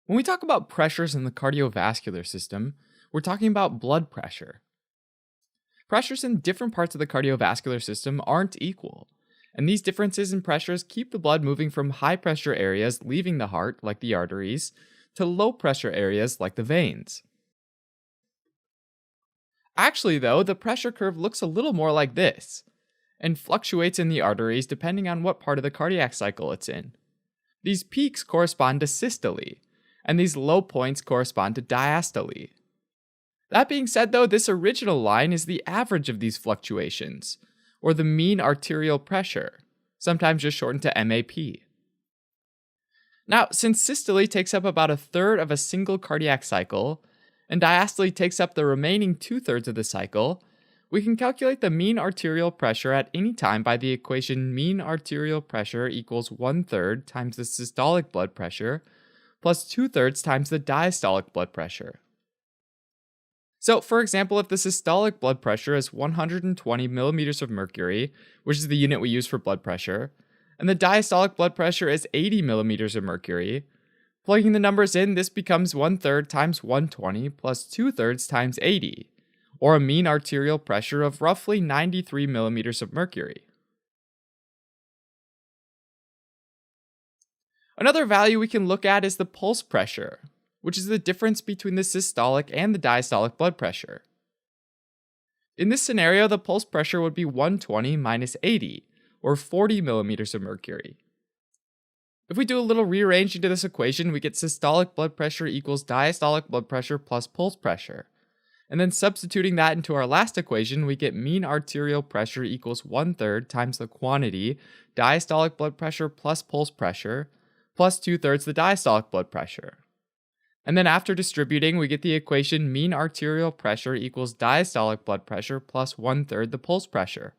When we talk about pressures in the cardiovascular system, we're talking about blood pressure. Pressures in different parts of the cardiovascular system aren't equal, and these differences in pressures keep the blood moving from high pressure areas leaving the heart, like the arteries, to low pressure areas like the veins. Actually, though, the pressure curve looks a little more like this, and fluctuates in the arteries depending on what part of the cardiac cycle it's in. These peaks correspond to systole, and these low points correspond to diastole. That being said, though, this original line is the average of these fluctuations, or the mean arterial pressure, sometimes just shortened to MAP. Now, since systole takes up about a third of a single cardiac cycle, and diastole takes up the remaining 2/3 of the cycle, we can calculate the mean arterial pressure at any time by the equation mean arterial pressure equals 1/3 times the systolic blood pressure plus 2/3 times the diastolic blood pressure. So, for example, if the systolic blood pressure is 120 millimeters of mercury, which is the unit we use for blood pressure, and the diastolic blood pressure is 80 millimeters of mercury, plugging the numbers in, this becomes 1/3 times 120 plus 2/3 times 80, or a mean arterial pressure of roughly 93 millimeters of mercury. Another value we can look at is the pulse pressure, which is the difference between the systolic and the diastolic blood pressure. In this scenario, the pulse pressure would be 120 minus 80, or 40 millimeters of mercury. If we do a little rearranging to this equation, we get systolic blood pressure equals diastolic blood pressure plus pulse pressure. And then substituting that into our last equation, we get mean arterial pressure equals 1/3 times the quantity, diastolic blood pressure plus pulse pressure, plus 2/3 the diastolic blood pressure. And then after distributing, we get the equation mean arterial pressure equals diastolic blood pressure plus 1/3 the pulse pressure.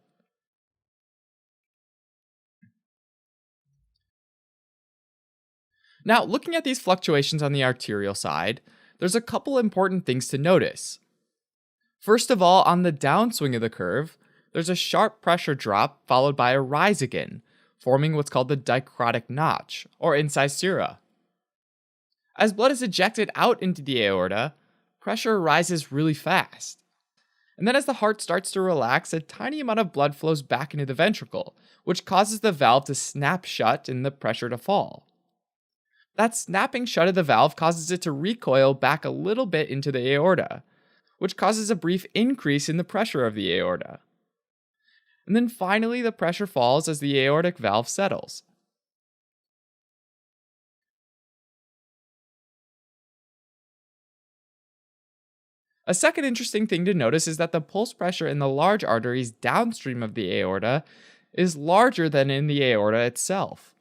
Now, looking at these fluctuations on the arterial side, there's a couple important things to notice. First of all, on the downswing of the curve, there's a sharp pressure drop followed by a rise again, forming what's called the dicrotic notch, or incisura. As blood is ejected out into the aorta, pressure rises really fast. And then as the heart starts to relax, a tiny amount of blood flows back into the ventricle, which causes the valve to snap shut and the pressure to fall. That snapping shut of the valve causes it to recoil back a little bit into the aorta, which causes a brief increase in the pressure of the aorta. And then finally, the pressure falls as the aortic valve settles. A second interesting thing to notice is that the pulse pressure in the large arteries downstream of the aorta is larger than in the aorta itself.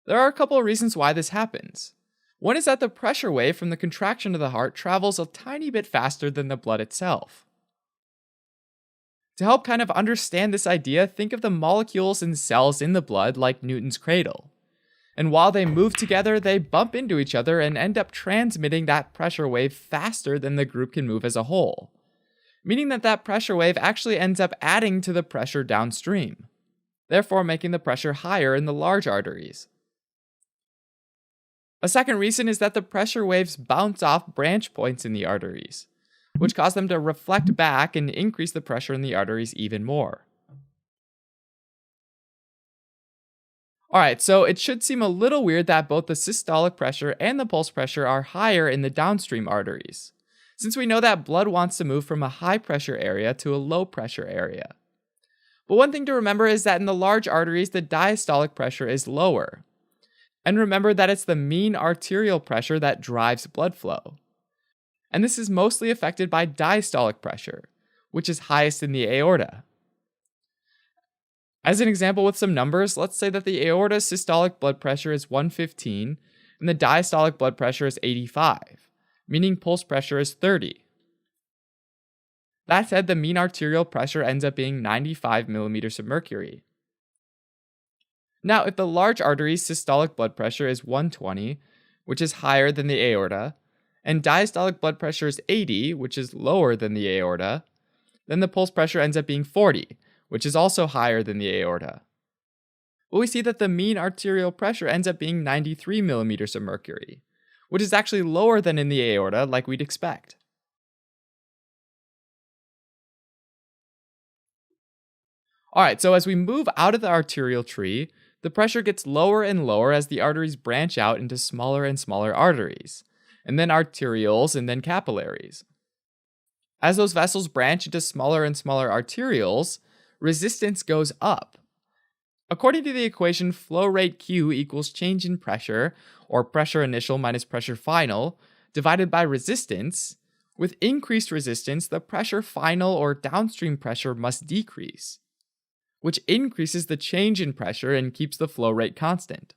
There are a couple of reasons why this happens. One is that the pressure wave from the contraction of the heart travels a tiny bit faster than the blood itself. To help kind of understand this idea, think of the molecules and cells in the blood like Newton's cradle. And while they move together, they bump into each other and end up transmitting that pressure wave faster than the group can move as a whole, meaning that that pressure wave actually ends up adding to the pressure downstream, therefore making the pressure higher in the large arteries. A second reason is that the pressure waves bounce off branch points in the arteries, which cause them to reflect back and increase the pressure in the arteries even more. Alright, so it should seem a little weird that both the systolic pressure and the pulse pressure are higher in the downstream arteries, since we know that blood wants to move from a high pressure area to a low pressure area. But one thing to remember is that in the large arteries, the diastolic pressure is lower. And remember that it's the mean arterial pressure that drives blood flow. And this is mostly affected by diastolic pressure, which is highest in the aorta. As an example with some numbers, let's say that the aorta's systolic blood pressure is 115 and the diastolic blood pressure is 85, meaning pulse pressure is 30. That said, the mean arterial pressure ends up being 95 millimeters of mercury. Now, if the large artery's systolic blood pressure is 120, which is higher than the aorta, and diastolic blood pressure is 80, which is lower than the aorta, then the pulse pressure ends up being 40, which is also higher than the aorta. But we see that the mean arterial pressure ends up being 93 millimeters of mercury, which is actually lower than in the aorta like we'd expect. Alright, so as we move out of the arterial tree, the pressure gets lower and lower as the arteries branch out into smaller and smaller arteries, and then arterioles and then capillaries. As those vessels branch into smaller and smaller arterioles, resistance goes up. According to the equation flow rate Q equals change in pressure, or pressure initial minus pressure final, divided by resistance, with increased resistance, the pressure final or downstream pressure must decrease, which increases the change in pressure and keeps the flow rate constant.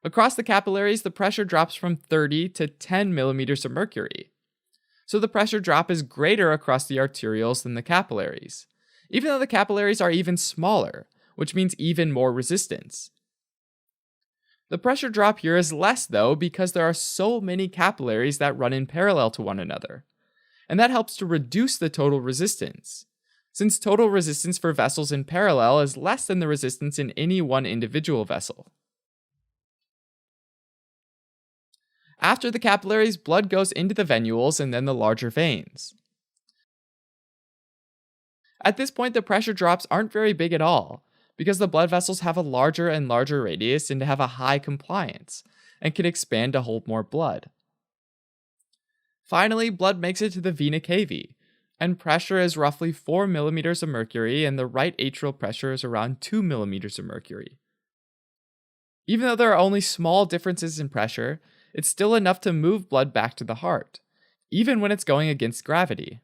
Across the capillaries, the pressure drops from 30 to 10 millimeters of mercury. So the pressure drop is greater across the arterioles than the capillaries, even though the capillaries are even smaller, which means even more resistance. The pressure drop here is less though because there are so many capillaries that run in parallel to one another, and that helps to reduce the total resistance, since total resistance for vessels in parallel is less than the resistance in any one individual vessel. After the capillaries, blood goes into the venules and then the larger veins. At this point, the pressure drops aren't very big at all, because the blood vessels have a larger and larger radius and have a high compliance, and can expand to hold more blood. Finally, blood makes it to the vena cava, and pressure is roughly 4 millimeters of mercury, and the right atrial pressure is around 2 millimeters of mercury. Even though there are only small differences in pressure, it's still enough to move blood back to the heart, even when it's going against gravity.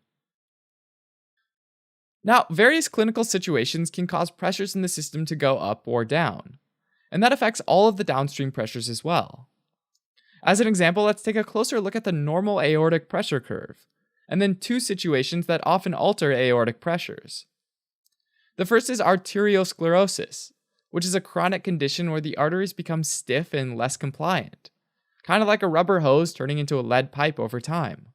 Now, various clinical situations can cause pressures in the system to go up or down, and that affects all of the downstream pressures as well. As an example, let's take a closer look at the normal aortic pressure curve, and then two situations that often alter aortic pressures. The first is arteriosclerosis, which is a chronic condition where the arteries become stiff and less compliant, kind of like a rubber hose turning into a lead pipe over time.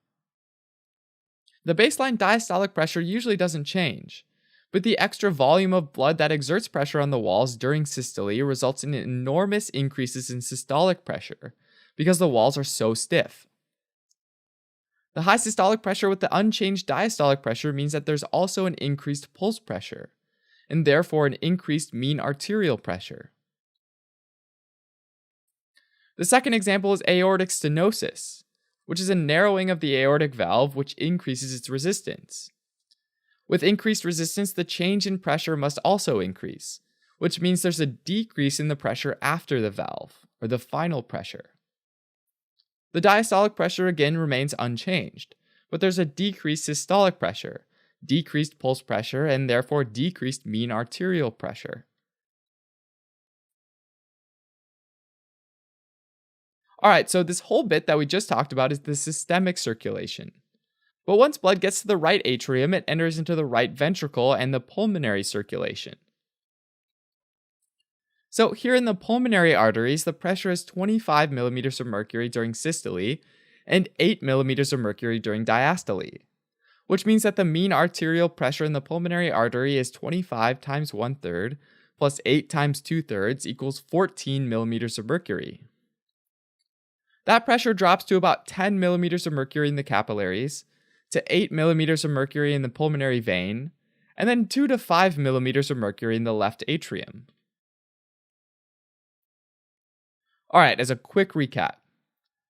The baseline diastolic pressure usually doesn't change, but the extra volume of blood that exerts pressure on the walls during systole results in enormous increases in systolic pressure because the walls are so stiff. The high systolic pressure with the unchanged diastolic pressure means that there's also an increased pulse pressure, and therefore an increased mean arterial pressure. The second example is aortic stenosis, which is a narrowing of the aortic valve which increases its resistance. With increased resistance, the change in pressure must also increase, which means there's a decrease in the pressure after the valve, or the final pressure. The diastolic pressure again remains unchanged, but there's a decreased systolic pressure, decreased pulse pressure, and therefore decreased mean arterial pressure. Alright, so this whole bit that we just talked about is the systemic circulation. But once blood gets to the right atrium, it enters into the right ventricle and the pulmonary circulation. So here in the pulmonary arteries, the pressure is 25 millimeters of mercury during systole and 8 millimeters of mercury during diastole, which means that the mean arterial pressure in the pulmonary artery is 25 times 1/3 plus 8 times 2/3 equals 14 millimeters of mercury. That pressure drops to about 10 millimeters of mercury in the capillaries, to 8 millimeters of mercury in the pulmonary vein, and then 2 to 5 millimeters of mercury in the left atrium. Alright, as a quick recap,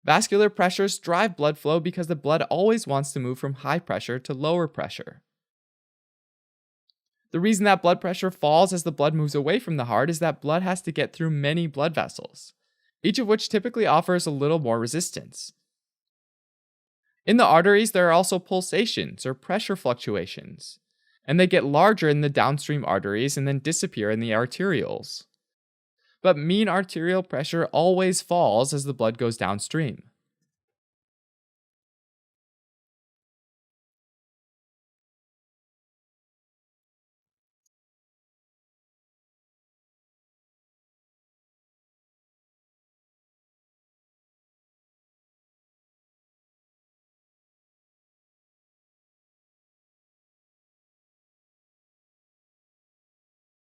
vascular pressures drive blood flow because the blood always wants to move from high pressure to lower pressure. The reason that blood pressure falls as the blood moves away from the heart is that blood has to get through many blood vessels, each of which typically offers a little more resistance. In the arteries, there are also pulsations or pressure fluctuations, and they get larger in the downstream arteries and then disappear in the arterioles. But mean arterial pressure always falls as the blood goes downstream.